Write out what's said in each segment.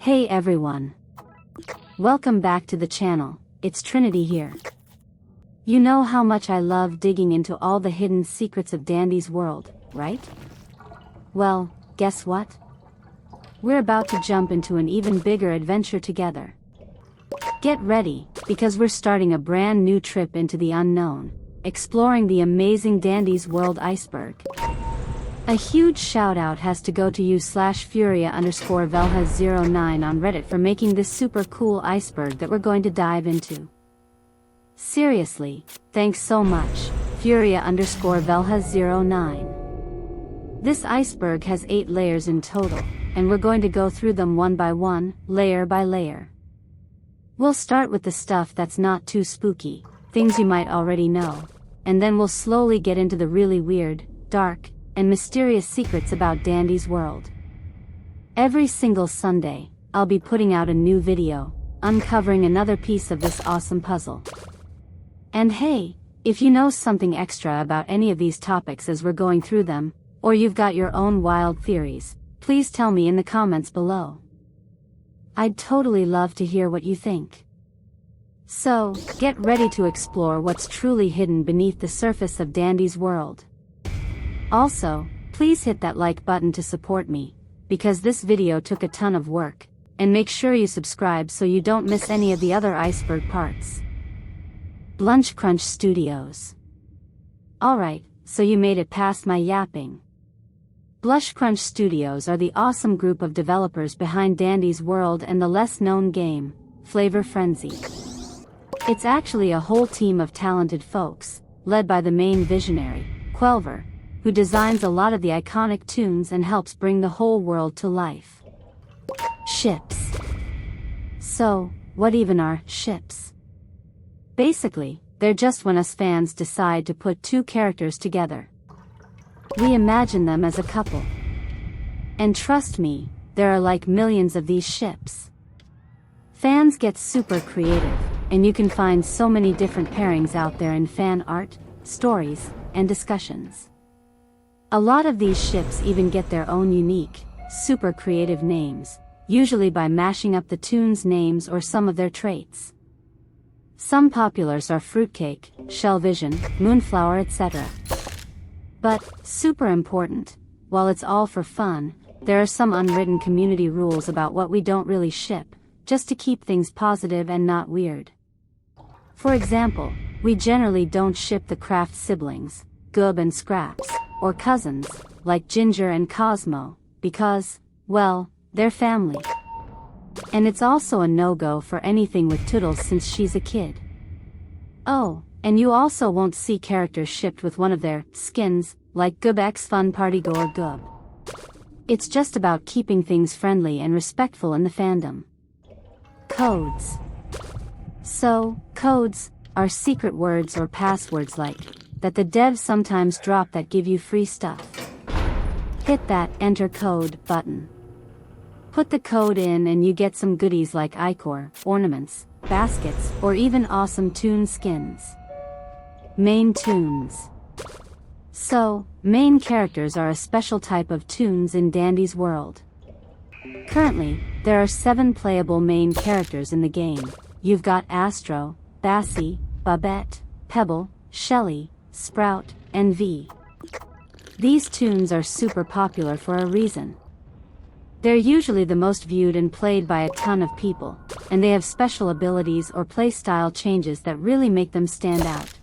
Hey everyone! Welcome back to the channel, it's Trinity here. You know how much I love digging into all the hidden secrets of dDandy's world, right? Well, guess what? We're about to jump into an even bigger adventure together. Get ready, because we're starting a brand new trip into the unknown, exploring the amazing dDandy's World Iceberg. A huge shout out has to go to you /Furia_Velhas09 on Reddit for making this super cool iceberg that we're going to dive into. Seriously, thanks so much, Furia_Velhas09. This iceberg has 8 layers in total, and we're going to go through them one by one, layer by layer. We'll start with the stuff that's not too spooky, things you might already know, and then we'll slowly get into the really weird, dark, and mysterious secrets about dDandy's world. Every single Sunday, I'll be putting out a new video, uncovering another piece of this awesome puzzle. And hey, if you know something extra about any of these topics as we're going through them, or you've got your own wild theories, please tell me in the comments below. I'd totally love to hear what you think. So, get ready to explore what's truly hidden beneath the surface of dDandy's world. Also, please hit that like button to support me, because this video took a ton of work, and make sure you subscribe so you don't miss any of the other iceberg parts. Bcrunch Studios. Alright, so you made it past my yapping. Bcrunch Studios are the awesome group of developers behind dDandy's world and the less-known game, Flavor Frenzy. It's actually a whole team of talented folks, led by the main visionary, Quelver, who designs a lot of the iconic tunes and helps bring the whole world to life. Ships. So, what even are ships? Basically, they're just when us fans decide to put two characters together. We imagine them as a couple. And trust me, there are like millions of these ships. Fans get super creative, and you can find so many different pairings out there in fan art, stories, and discussions. A lot of these ships even get their own unique, super creative names, usually by mashing up the Toons names or some of their traits. Some populars are Fruitcake, Shellvision, Moonflower, etc. But, super important, while it's all for fun, there are some unwritten community rules about what we don't really ship, just to keep things positive and not weird. For example, we generally don't ship the Craft siblings, Goob and Scraps, or cousins, like Ginger and Cosmo, because, well, they're family. And it's also a no-go for anything with Toodles since she's a kid. Oh, and you also won't see characters shipped with one of their skins, like Goob x Fun Party Go or Goob. It's just about keeping things friendly and respectful in the fandom. Codes. So, codes are secret words or passwords that the devs sometimes drop that give you free stuff. Hit that Enter Code button. Put the code in and you get some goodies like Ichor, ornaments, baskets, or even awesome toon skins. Main Toons. So, main characters are a special type of toons in dDandy's world. Currently, there are 7 playable main characters in the game. You've got Astro, Bassie, Babette, Pebble, Shelly, Sprout, and V. These toons are super popular for a reason. They're usually the most viewed and played by a ton of people, and they have special abilities or playstyle changes that really make them stand out.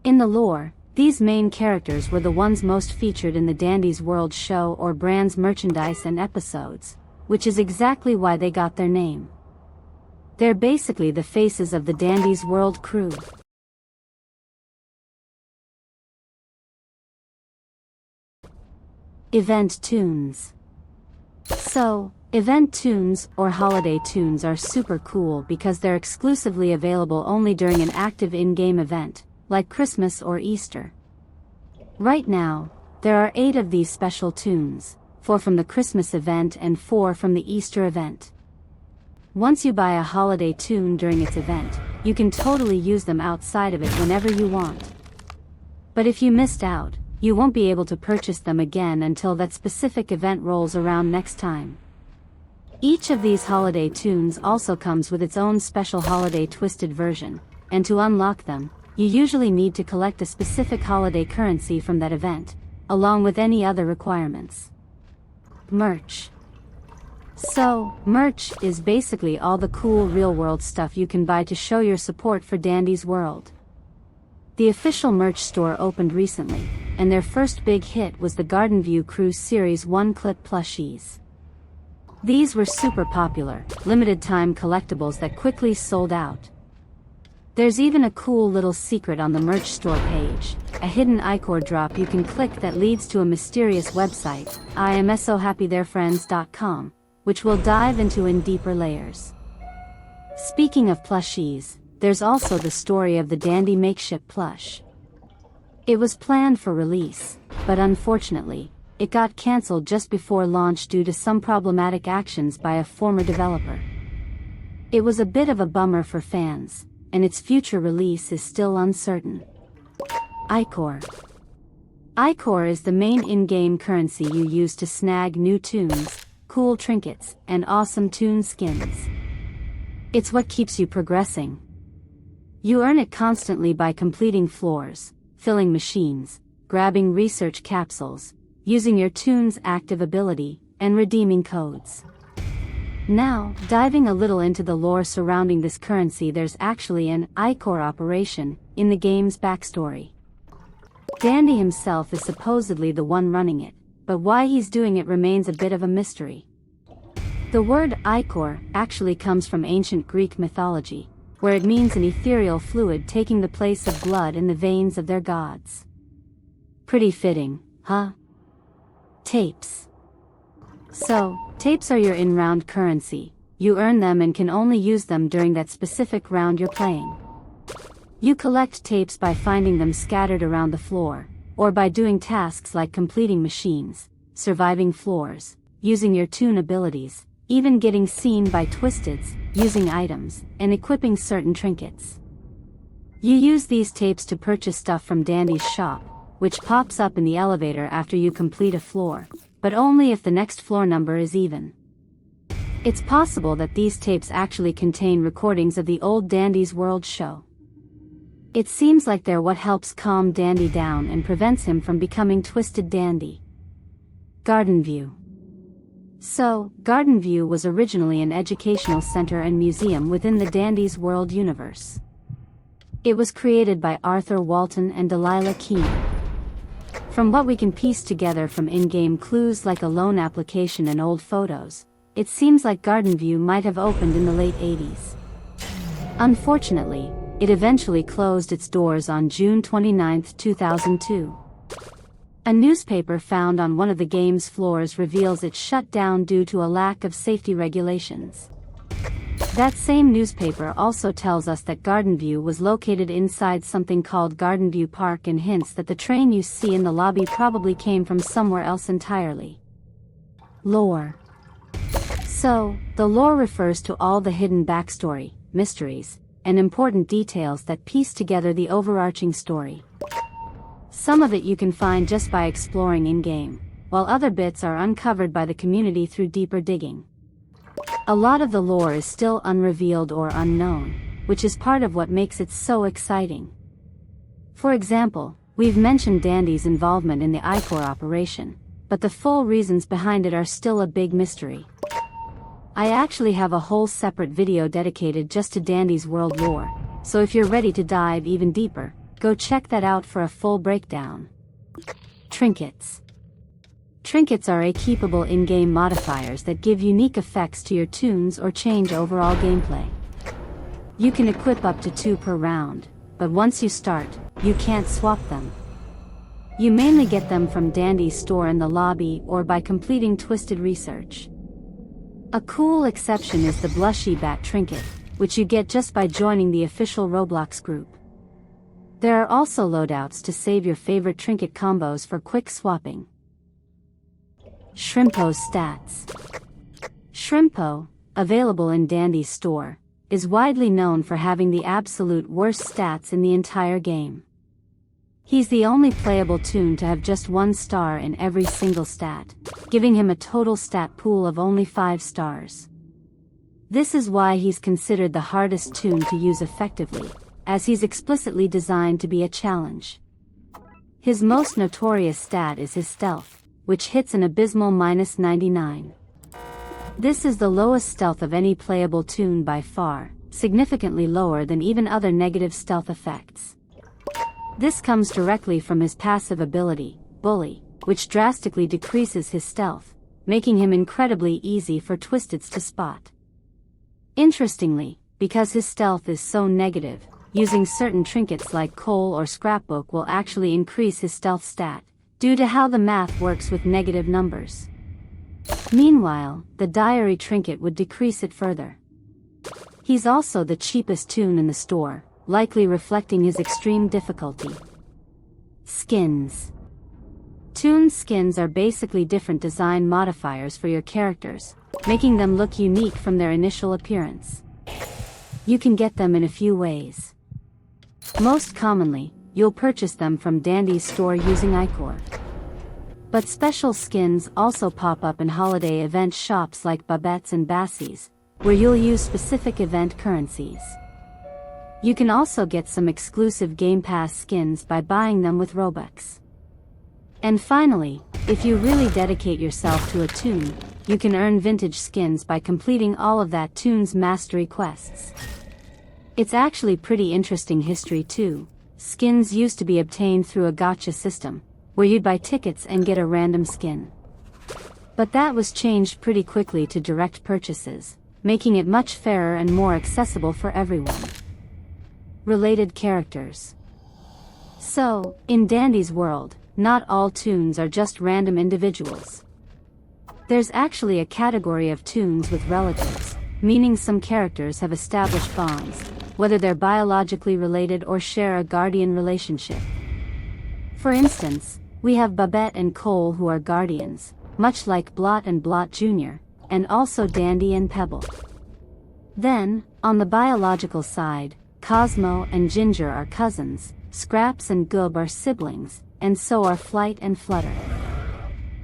In the lore, these main characters were the ones most featured in the dDandy's World show or brand's merchandise and episodes, which is exactly why they got their name. They're basically the faces of the dDandy's World crew. Event Toons. So, event toons or holiday toons are super cool because they're exclusively available only during an active in-game event, like Christmas or Easter. Right now, there are 8 of these special toons, 4 from the Christmas event and 4 from the Easter event. Once you buy a holiday toon during its event, you can totally use them outside of it whenever you want. But if you missed out, you won't be able to purchase them again until that specific event rolls around next time. Each of these holiday toons also comes with its own special holiday twisted version, and to unlock them, you usually need to collect a specific holiday currency from that event, along with any other requirements. Merch. So, merch is basically all the cool real-world stuff you can buy to show your support for Dandy's world. The official merch store opened recently, and their first big hit was the Gardenview Cruise Series 1 clip plushies. These were super popular, limited-time collectibles that quickly sold out. There's even a cool little secret on the merch store page, a hidden Ichor drop you can click that leads to a mysterious website, IamSoHappyThereFriends.com, which we'll dive into in deeper layers. Speaking of plushies, there's also the story of the Dandy makeshift plush. It was planned for release, but unfortunately, it got cancelled just before launch due to some problematic actions by a former developer. It was a bit of a bummer for fans, and its future release is still uncertain. Ichor. Ichor is the main in-game currency you use to snag new toons, cool trinkets, and awesome toon skins. It's what keeps you progressing. You earn it constantly by completing floors, filling machines, grabbing research capsules, using your toon's active ability, and redeeming codes. Now, diving a little into the lore surrounding this currency, there's actually an Ichor operation in the game's backstory. Dandy himself is supposedly the one running it, but why he's doing it remains a bit of a mystery. The word Ichor actually comes from ancient Greek mythology, where it means an ethereal fluid taking the place of blood in the veins of their gods. Pretty fitting, huh? Tapes. So, tapes are your in-round currency. You earn them and can only use them during that specific round you're playing. You collect tapes by finding them scattered around the floor, or by doing tasks like completing machines, surviving floors, using your toon abilities, even getting seen by twisteds, using items, and equipping certain trinkets. You use these tapes to purchase stuff from Dandy's shop, which pops up in the elevator after you complete a floor, but only if the next floor number is even. It's possible that these tapes actually contain recordings of the old Dandy's World show. It seems like they're what helps calm Dandy down and prevents him from becoming Twisted Dandy. Gardenview. So, Gardenview was originally an educational center and museum within the Dandy's World universe. It was created by Arthur Walton and Delila Keane. From what we can piece together from in-game clues like a loan application and old photos, it seems like Gardenview might have opened in the late 80s. Unfortunately, it eventually closed its doors on June 29, 2002. A newspaper found on one of the game's floors reveals it shut down due to a lack of safety regulations. That same newspaper also tells us that Gardenview was located inside something called Gardenview Park and hints that the train you see in the lobby probably came from somewhere else entirely. Lore. So, the lore refers to all the hidden backstory, mysteries, and important details that piece together the overarching story. Some of it you can find just by exploring in-game, while other bits are uncovered by the community through deeper digging. A lot of the lore is still unrevealed or unknown, which is part of what makes it so exciting. For example, we've mentioned Dandy's involvement in the Ichor operation, but the full reasons behind it are still a big mystery. I actually have a whole separate video dedicated just to Dandy's world lore, so if you're ready to dive even deeper, go check that out for a full breakdown. Trinkets. Trinkets are keepable in-game modifiers that give unique effects to your toons or change overall gameplay. You can equip up to 2 per round, but once you start, you can't swap them. You mainly get them from Dandy's store in the lobby or by completing twisted research. A cool exception is the Blushy Bat trinket, which you get just by joining the official Roblox group. There are also loadouts to save your favorite trinket combos for quick swapping. Shrimpo's stats. Shrimpo, available in Dandy's store, is widely known for having the absolute worst stats in the entire game. He's the only playable toon to have just 1 star in every single stat, giving him a total stat pool of only 5 stars. This is why he's considered the hardest toon to use effectively, as he's explicitly designed to be a challenge. His most notorious stat is his stealth, which hits an abysmal -99. This is the lowest stealth of any playable toon by far, significantly lower than even other negative stealth effects. This comes directly from his passive ability, Bully, which drastically decreases his stealth, making him incredibly easy for Twisteds to spot. Interestingly, because his stealth is so negative, using certain trinkets like coal or scrapbook will actually increase his stealth stat, due to how the math works with negative numbers. Meanwhile, the diary trinket would decrease it further. He's also the cheapest toon in the store, likely reflecting his extreme difficulty. Skins. Toon skins are basically different design modifiers for your characters, making them look unique from their initial appearance. You can get them in a few ways. Most commonly, you'll purchase them from dDandy's store using Ichor. But special skins also pop up in holiday event shops like Babette's and Bassie's, where you'll use specific event currencies. You can also get some exclusive Game Pass skins by buying them with Robux. And finally, if you really dedicate yourself to a toon, you can earn vintage skins by completing all of that toon's mastery quests. It's actually pretty interesting history too. Skins used to be obtained through a gacha system, where you'd buy tickets and get a random skin. But that was changed pretty quickly to direct purchases, making it much fairer and more accessible for everyone. Related characters. So, in dDandy's world, not all toons are just random individuals. There's actually a category of toons with relatives, meaning some characters have established bonds, whether they're biologically related or share a guardian relationship. For instance, we have Babette and Cole who are guardians, much like Blot and Blot Jr., and also dDandy and Pebble. Then, on the biological side, Cosmo and Ginger are cousins, Scraps and Goob are siblings, and so are Flyte and Flutter.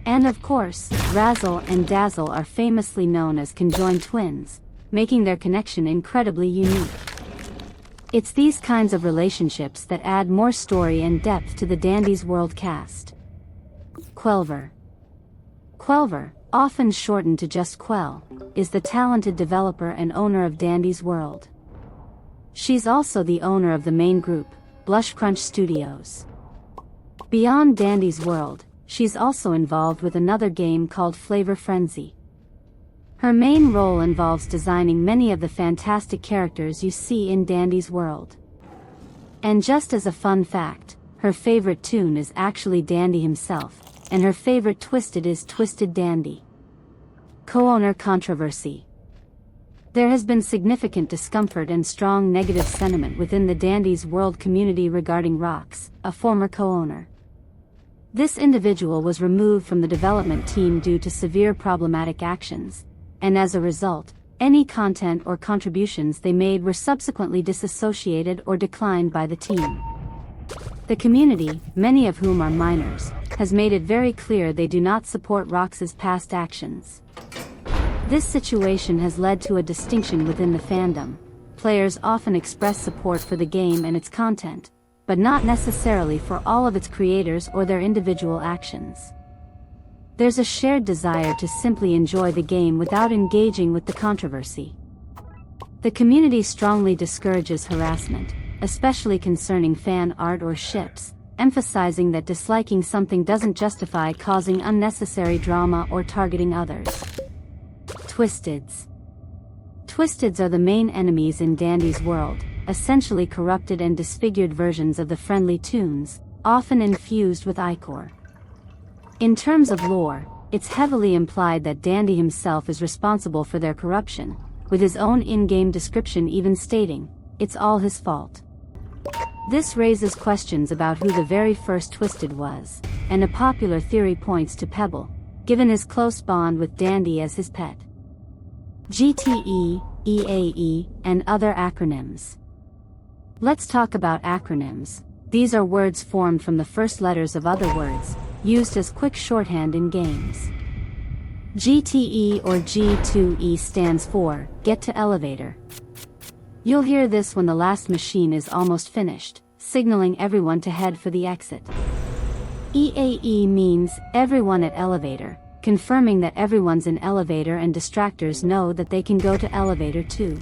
And of course, Razzle and Dazzle are famously known as conjoined twins, making their connection incredibly unique. It's these kinds of relationships that add more story and depth to the dDandy's world cast. Quelver. Quelver, often shortened to just Quell, is the talented developer and owner of dDandy's world. She's also the owner of the main group, Bcrunch Studios. Beyond dDandy's world, she's also involved with another game called Flavor Frenzy. Her main role involves designing many of the fantastic characters you see in dDandy's world. And just as a fun fact, her favorite toon is actually dDandy himself, and her favorite Twisted is Twisted dDandy. Co-owner controversy. There has been significant discomfort and strong negative sentiment within the dDandy's world community regarding Rox, a former co-owner. This individual was removed from the development team due to severe problematic actions, and as a result, any content or contributions they made were subsequently disassociated or declined by the team. The community, many of whom are minors, has made it very clear they do not support Rox's past actions. This situation has led to a distinction within the fandom. Players often express support for the game and its content, but not necessarily for all of its creators or their individual actions. There's a shared desire to simply enjoy the game without engaging with the controversy. The community strongly discourages harassment, especially concerning fan art or ships, emphasizing that disliking something doesn't justify causing unnecessary drama or targeting others. Twisteds. Twisteds are the main enemies in dDandy's world, essentially corrupted and disfigured versions of the friendly toons, often infused with Ichor. In terms of lore, it's heavily implied that dDandy himself is responsible for their corruption, with his own in-game description even stating, "It's all his fault." This raises questions about who the very first Twisted was, and a popular theory points to Pebble, given his close bond with dDandy as his pet. GTE, EAE, and other acronyms. Let's talk about acronyms. These are words formed from the first letters of other words, used as quick shorthand in games. GTE or G2E stands for Get to Elevator. You'll hear this when the last machine is almost finished, signaling everyone to head for the exit. EAE means Everyone at Elevator, confirming that everyone's in elevator and distractors know that they can go to elevator too.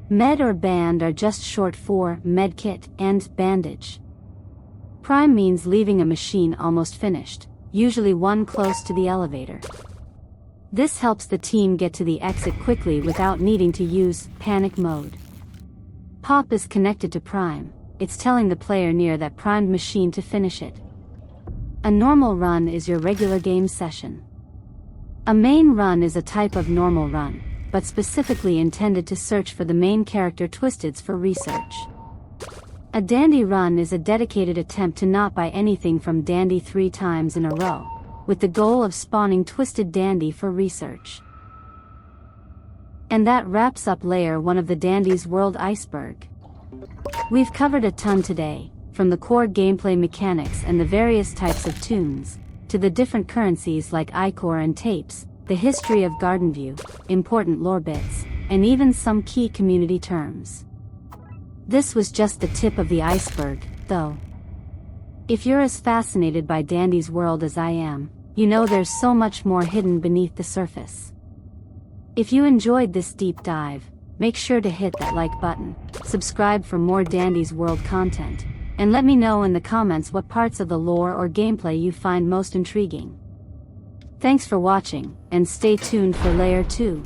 Med or band are just short for medkit and bandage. Prime means leaving a machine almost finished, usually one close to the elevator. This helps the team get to the exit quickly without needing to use panic mode. Pop is connected to Prime, it's telling the player near that primed machine to finish it. A normal run is your regular game session. A main run is a type of normal run, but specifically intended to search for the main character Twisteds for research. A dandy run is a dedicated attempt to not buy anything from dandy 3 times in a row, with the goal of spawning twisted dandy for research. And that wraps up Layer 1 of the Dandy's World Iceberg. We've covered a ton today, from the core gameplay mechanics and the various types of toons, to the different currencies like Ichor and tapes, the history of Gardenview, important lore bits, and even some key community terms. This was just the tip of the iceberg, though. If you're as fascinated by Dandy's world as I am, you know there's so much more hidden beneath the surface. If you enjoyed this deep dive, make sure to hit that like button, subscribe for more Dandy's world content, and let me know in the comments what parts of the lore or gameplay you find most intriguing. Thanks for watching, and stay tuned for Layer 2.